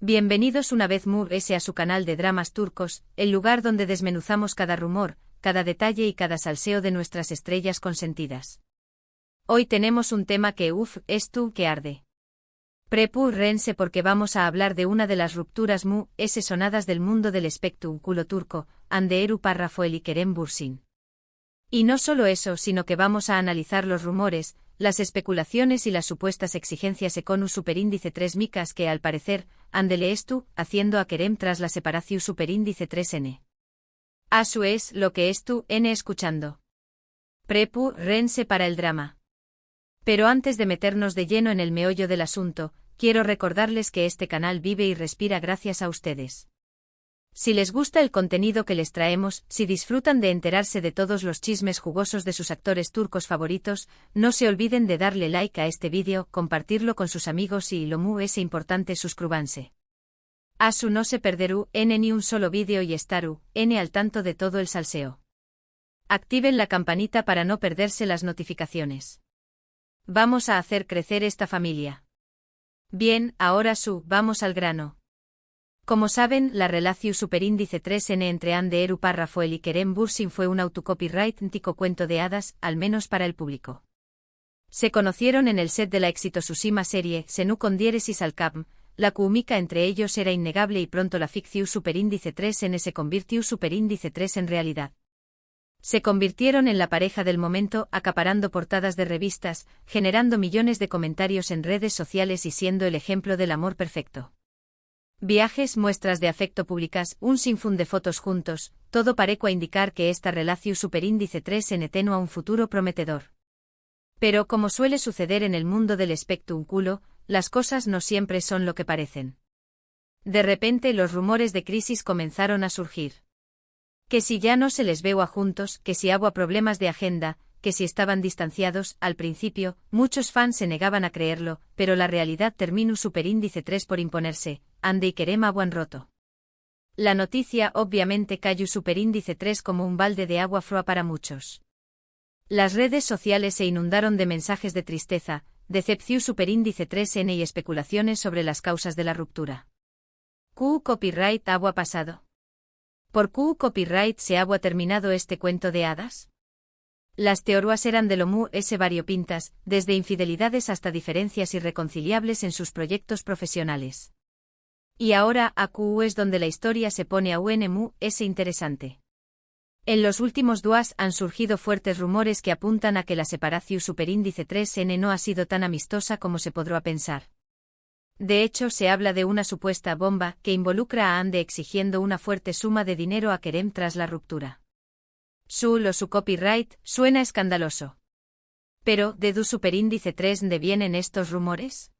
Bienvenidos una vez más a su canal de dramas turcos, el lugar donde desmenuzamos cada rumor, cada detalle y cada salseo de nuestras estrellas consentidas. Hoy tenemos un tema que que arde. Prepárense porque vamos a hablar de una de las rupturas sonadas del mundo del espectáculo turco, Hande Erol Rafael y Kerem Bürsin. Y no solo eso, sino que vamos a analizar los rumores, las especulaciones y las supuestas exigencias Econu superíndice 3 micas que al parecer, andele haciendo a Kerem tras la separación superíndice 3n. Asu es lo que n escuchando. Prepárense para el drama. Pero antes de meternos de lleno en el meollo del asunto, quiero recordarles que este canal vive y respira gracias a ustedes. Si les gusta el contenido que les traemos, si disfrutan de enterarse de todos los chismes jugosos de sus actores turcos favoritos, no se olviden de darle like a este vídeo, compartirlo con sus amigos y lo importante suscríbanse. Asu no se perderú ni un solo vídeo y estaru al tanto de todo el salseo. Activen la campanita para no perderse las notificaciones. Vamos a hacer crecer esta familia. Bien, ahora vamos al grano. Como saben, la relación superíndice 3n entre Hande Erol Rafael y Kerem Bürsin fue un autocopyrightico cuento de hadas, al menos para el público. Se conocieron en el set de la exitosísima serie Senu con diéresis al cap, la química entre ellos era innegable y pronto la ficción superíndice 3n se convirtió superíndice 3 en realidad. Se convirtieron en la pareja del momento, acaparando portadas de revistas, generando millones de comentarios en redes sociales y siendo el ejemplo del amor perfecto. Viajes, muestras de afecto públicas, un sinfín de fotos juntos, todo parecía indicar que esta relación superíndice 3n tenía un futuro prometedor. Pero como suele suceder en el mundo del espectáculo, las cosas no siempre son lo que parecen. De repente los rumores de crisis comenzaron a surgir. Que si ya no se les veo juntos, que si había problemas de agenda, que si estaban distanciados. Al principio, muchos fans se negaban a creerlo, pero la realidad terminó superíndice 3 por imponerse. Hande y Kerem habían roto. La noticia obviamente cayó superíndice 3 como un balde de agua fría para muchos. Las redes sociales se inundaron de mensajes de tristeza, decepción superíndice 3n y especulaciones sobre las causas de la ruptura. Copyright agua pasado. ¿Por copyright se había terminado este cuento de hadas? Las teorías eran de lo variopintas, desde infidelidades hasta diferencias irreconciliables en sus proyectos profesionales. Y ahora es donde la historia se pone aún interesante. En los últimos días han surgido fuertes rumores que apuntan a que la separación superíndice 3n no ha sido tan amistosa como se podrá pensar. De hecho, se habla de una supuesta bomba que involucra a Hande exigiendo una fuerte suma de dinero a Kerem tras la ruptura. Su copyright suena escandaloso. Pero, ¿de superíndice 3 de vienen estos rumores?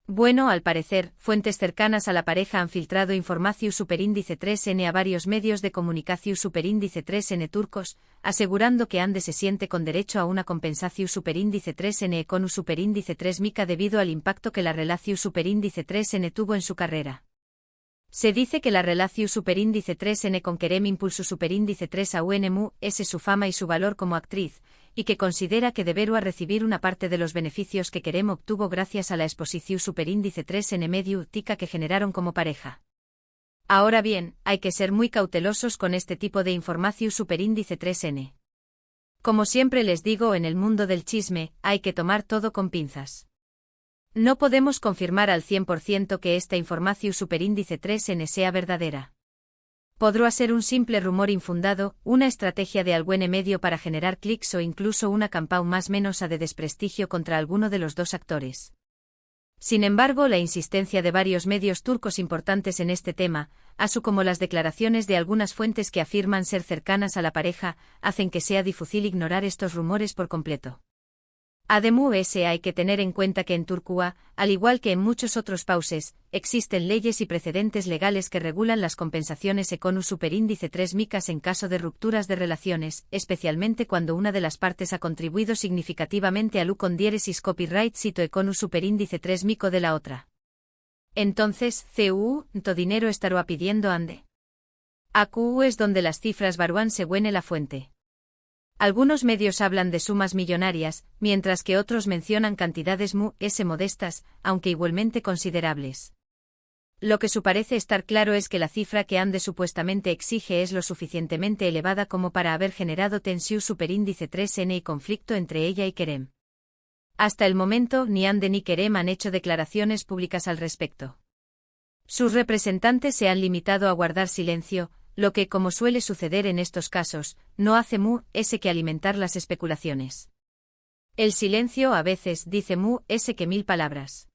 Bueno, al parecer, fuentes cercanas a la pareja han filtrado información superíndice 3n a varios medios de comunicación superíndice 3n turcos, asegurando que Hande se siente con derecho a una compensación superíndice 3n con un superíndice 3 mica debido al impacto que la relación superíndice 3n tuvo en su carrera. Se dice que la relación superíndice 3n con Kerem impulsó superíndice 3 a su fama y su valor como actriz, y que considera que deberá recibir una parte de los beneficios que Kerem obtuvo gracias a la exposición superíndice 3n medio tica que generaron como pareja. Ahora bien, hay que ser muy cautelosos con este tipo de información superíndice 3n. Como siempre les digo en el mundo del chisme, hay que tomar todo con pinzas. No podemos confirmar al 100% que esta información superíndice 3n sea verdadera. Podrá ser un simple rumor infundado, una estrategia de algún medio para generar clics o incluso una campaña más menos de desprestigio contra alguno de los dos actores. Sin embargo, la insistencia de varios medios turcos importantes en este tema, así como las declaraciones de algunas fuentes que afirman ser cercanas a la pareja, hacen que sea difícil ignorar estos rumores por completo. Además, hay que tener en cuenta que en Turquía, al igual que en muchos otros países, existen leyes y precedentes legales que regulan las compensaciones Econu superíndice 3 micas en caso de rupturas de relaciones, especialmente cuando una de las partes ha contribuido significativamente al con diéresis copyright sito Econu superíndice 3 mico de la otra. Entonces, ¿to dinero estará pidiendo Hande? Es donde las cifras varían según la fuente. Algunos medios hablan de sumas millonarias, mientras que otros mencionan cantidades modestas, aunque igualmente considerables. Lo que su parece estar claro es que la cifra que Ande supuestamente exige es lo suficientemente elevada como para haber generado tensión superíndice 3n y conflicto entre ella y Kerem. Hasta el momento, ni Ande ni Kerem han hecho declaraciones públicas al respecto. Sus representantes se han limitado a guardar silencio, lo que, como suele suceder en estos casos, no hace que alimentar las especulaciones. El silencio a veces dice que 1000 palabras.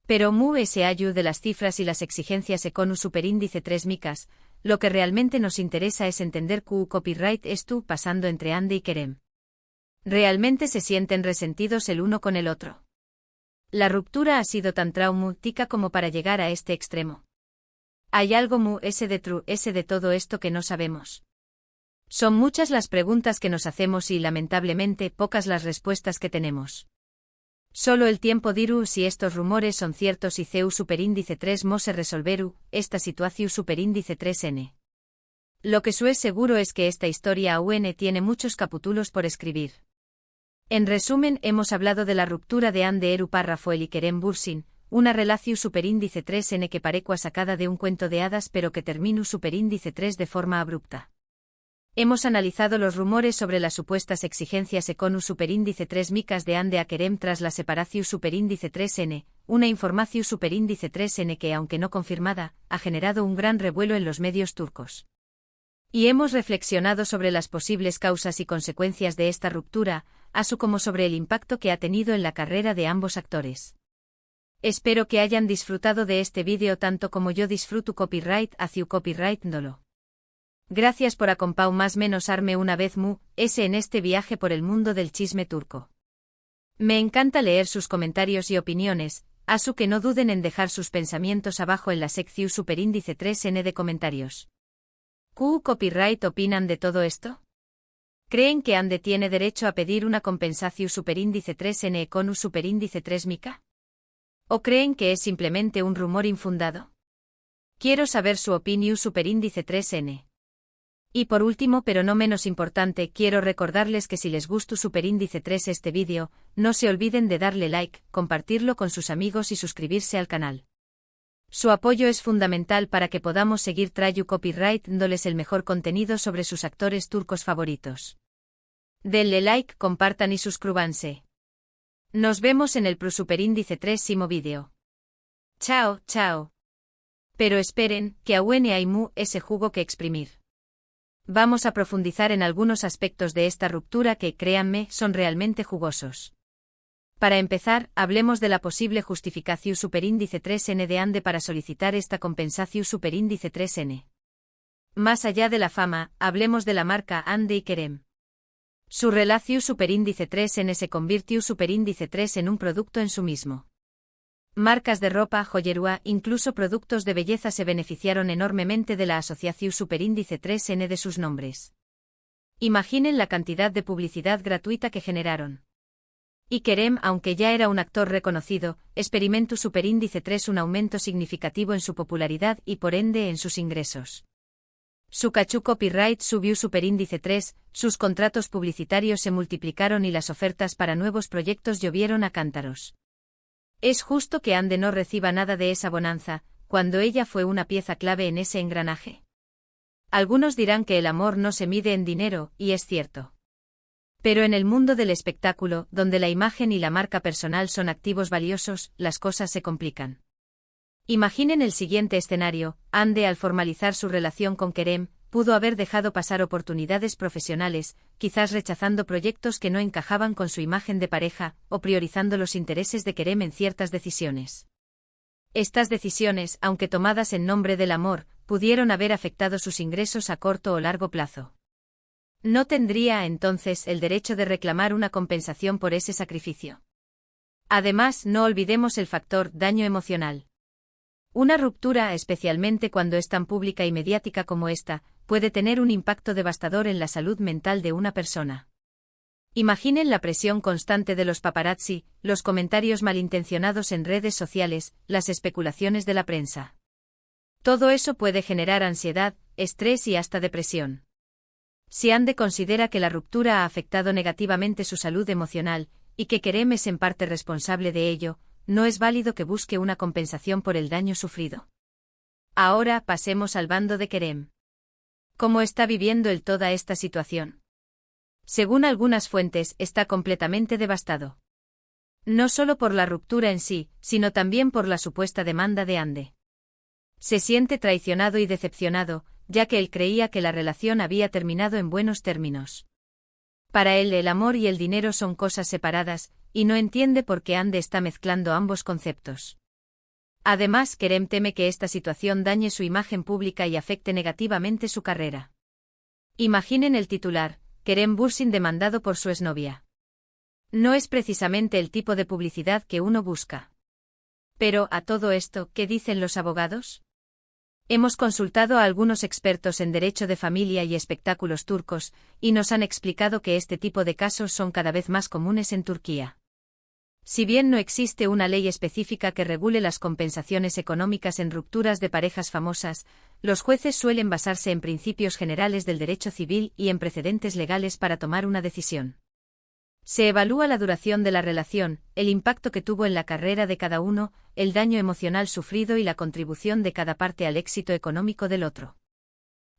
Pero ayu de las cifras y las exigencias econu superíndice 3 micas, lo que realmente nos interesa es entender copyright estu pasando entre Ande y Kerem. ¿Realmente se sienten resentidos el uno con el otro? La ruptura ha sido tan traumática como para llegar a este extremo. ¿Hay algo de todo esto que no sabemos? Son muchas las preguntas que nos hacemos y lamentablemente pocas las respuestas que tenemos. Solo el tiempo dirá si estos rumores son ciertos y CEU superíndice 3 se resolveru, esta situación superíndice 3n. Lo que es seguro es que esta historia aún tiene muchos capítulos por escribir. En resumen, hemos hablado de la ruptura de Ande Eru Rafael y Kerem Bürsin, una relación superíndice 3n que parecua sacada de un cuento de hadas pero que terminu superíndice 3 de forma abrupta. Hemos analizado los rumores sobre las supuestas exigencias econu superíndice 3 micas de Ande a Kerem tras la separación superíndice 3n, una información superíndice 3n que, aunque no confirmada, ha generado un gran revuelo en los medios turcos. Y hemos reflexionado sobre las posibles causas y consecuencias de esta ruptura, así como sobre el impacto que ha tenido en la carrera de ambos actores. Espero que hayan disfrutado de este vídeo tanto como yo disfruto copyright ndolo. Gracias por acompañarme una vez en este viaje por el mundo del chisme turco. Me encanta leer sus comentarios y opiniones, así que no duden en dejar sus pensamientos abajo en la sección superíndice 3n de comentarios. ¿Qué copyright opinan de todo esto? ¿Creen que Ande tiene derecho a pedir una compensación superíndice 3n econu superíndice 3 mica? ¿O creen que es simplemente un rumor infundado? Quiero saber su opinión superíndice 3n. Y por último pero no menos importante, quiero recordarles que si les gustó superíndice 3 este vídeo, no se olviden de darle like, compartirlo con sus amigos y suscribirse al canal. Su apoyo es fundamental para que podamos seguir trayendo copyright dándoles el mejor contenido sobre sus actores turcos favoritos. Denle like, compartan y suscríbanse. Nos vemos en el superíndice 3º vídeo. Chao, chao. Pero esperen, que aún hay ese jugo que exprimir. Vamos a profundizar en algunos aspectos de esta ruptura que, créanme, son realmente jugosos. Para empezar, hablemos de la posible justificación superíndice 3n de Ande para solicitar esta compensación superíndice 3n. Más allá de la fama, hablemos de la marca Ande y Kerem. Su relación superíndice 3n se convirtió superíndice 3 en un producto en sí mismo. Marcas de ropa, joyería, incluso productos de belleza se beneficiaron enormemente de la asociación superíndice 3n de sus nombres. Imaginen la cantidad de publicidad gratuita que generaron. Y Kerem, aunque ya era un actor reconocido, experimentó superíndice 3 un aumento significativo en su popularidad y por ende en sus ingresos. Su copyright subió superíndice 3, sus contratos publicitarios se multiplicaron y las ofertas para nuevos proyectos llovieron a cántaros. Es justo que Ande no reciba nada de esa bonanza, cuando ella fue una pieza clave en ese engranaje. Algunos dirán que el amor no se mide en dinero, y es cierto. Pero en el mundo del espectáculo, donde la imagen y la marca personal son activos valiosos, las cosas se complican. Imaginen el siguiente escenario: Ande, al formalizar su relación con Kerem, pudo haber dejado pasar oportunidades profesionales, quizás rechazando proyectos que no encajaban con su imagen de pareja, o priorizando los intereses de Kerem en ciertas decisiones. Estas decisiones, aunque tomadas en nombre del amor, pudieron haber afectado sus ingresos a corto o largo plazo. ¿No tendría entonces el derecho de reclamar una compensación por ese sacrificio? Además, no olvidemos el factor daño emocional. Una ruptura, especialmente cuando es tan pública y mediática como esta, puede tener un impacto devastador en la salud mental de una persona. Imaginen la presión constante de los paparazzi, los comentarios malintencionados en redes sociales, las especulaciones de la prensa. Todo eso puede generar ansiedad, estrés y hasta depresión. Si Ande considera que la ruptura ha afectado negativamente su salud emocional, y que Kerem es en parte responsable de ello, no es válido que busque una compensación por el daño sufrido. Ahora pasemos al bando de Kerem. ¿Cómo está viviendo él toda esta situación? Según algunas fuentes, está completamente devastado. No solo por la ruptura en sí, sino también por la supuesta demanda de Hande. Se siente traicionado y decepcionado, ya que él creía que la relación había terminado en buenos términos. Para él el amor y el dinero son cosas separadas, y no entiende por qué Hande está mezclando ambos conceptos. Además, Kerem teme que esta situación dañe su imagen pública y afecte negativamente su carrera. Imaginen el titular: Kerem Bürsin demandado por su exnovia. No es precisamente el tipo de publicidad que uno busca. Pero, a todo esto, ¿qué dicen los abogados? Hemos consultado a algunos expertos en derecho de familia y espectáculos turcos, y nos han explicado que este tipo de casos son cada vez más comunes en Turquía. Si bien no existe una ley específica que regule las compensaciones económicas en rupturas de parejas famosas, los jueces suelen basarse en principios generales del derecho civil y en precedentes legales para tomar una decisión. Se evalúa la duración de la relación, el impacto que tuvo en la carrera de cada uno, el daño emocional sufrido y la contribución de cada parte al éxito económico del otro.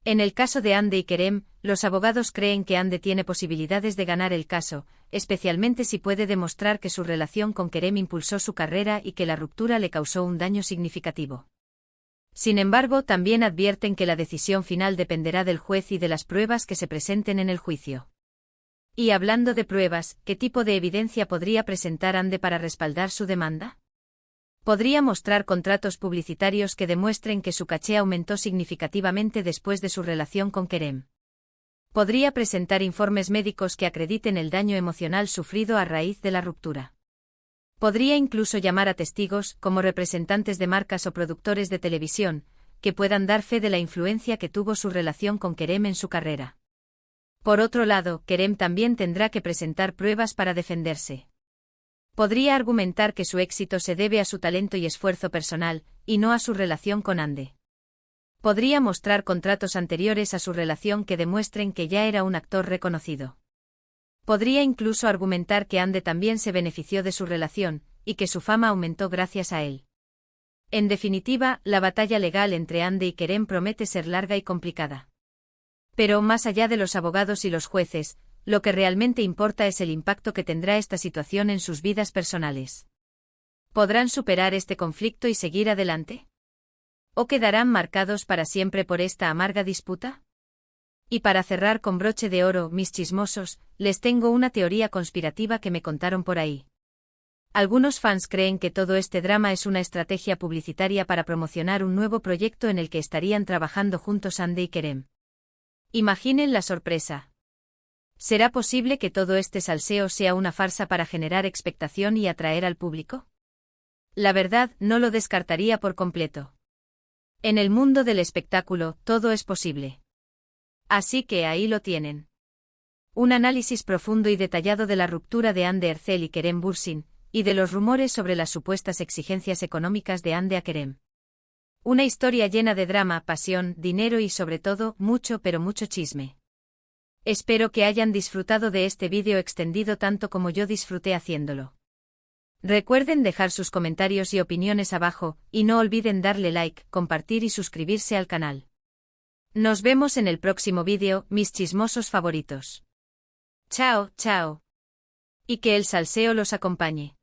En el caso de Hande y Kerem, los abogados creen que Hande tiene posibilidades de ganar el caso, especialmente si puede demostrar que su relación con Kerem impulsó su carrera y que la ruptura le causó un daño significativo. Sin embargo, también advierten que la decisión final dependerá del juez y de las pruebas que se presenten en el juicio. Y hablando de pruebas, ¿qué tipo de evidencia podría presentar Hande para respaldar su demanda? Podría mostrar contratos publicitarios que demuestren que su caché aumentó significativamente después de su relación con Kerem. Podría presentar informes médicos que acrediten el daño emocional sufrido a raíz de la ruptura. Podría incluso llamar a testigos, como representantes de marcas o productores de televisión, que puedan dar fe de la influencia que tuvo su relación con Kerem en su carrera. Por otro lado, Kerem también tendrá que presentar pruebas para defenderse. Podría argumentar que su éxito se debe a su talento y esfuerzo personal, y no a su relación con Hande. Podría mostrar contratos anteriores a su relación que demuestren que ya era un actor reconocido. Podría incluso argumentar que Hande también se benefició de su relación, y que su fama aumentó gracias a él. En definitiva, la batalla legal entre Hande y Kerem promete ser larga y complicada. Pero más allá de los abogados y los jueces, lo que realmente importa es el impacto que tendrá esta situación en sus vidas personales. ¿Podrán superar este conflicto y seguir adelante? ¿O quedarán marcados para siempre por esta amarga disputa? Y para cerrar con broche de oro, mis chismosos, les tengo una teoría conspirativa que me contaron por ahí. Algunos fans creen que todo este drama es una estrategia publicitaria para promocionar un nuevo proyecto en el que estarían trabajando juntos Hande y Kerem. Imaginen la sorpresa. ¿Será posible que todo este salseo sea una farsa para generar expectación y atraer al público? La verdad, no lo descartaría por completo. En el mundo del espectáculo, todo es posible. Así que ahí lo tienen. Un análisis profundo y detallado de la ruptura de Hande Erçel y Kerem Bürsin, y de los rumores sobre las supuestas exigencias económicas de Hande a Kerem. Una historia llena de drama, pasión, dinero y sobre todo, mucho pero mucho chisme. Espero que hayan disfrutado de este vídeo extendido tanto como yo disfruté haciéndolo. Recuerden dejar sus comentarios y opiniones abajo, y no olviden darle like, compartir y suscribirse al canal. Nos vemos en el próximo vídeo, mis chismosos favoritos. Chao, chao. Y que el salseo los acompañe.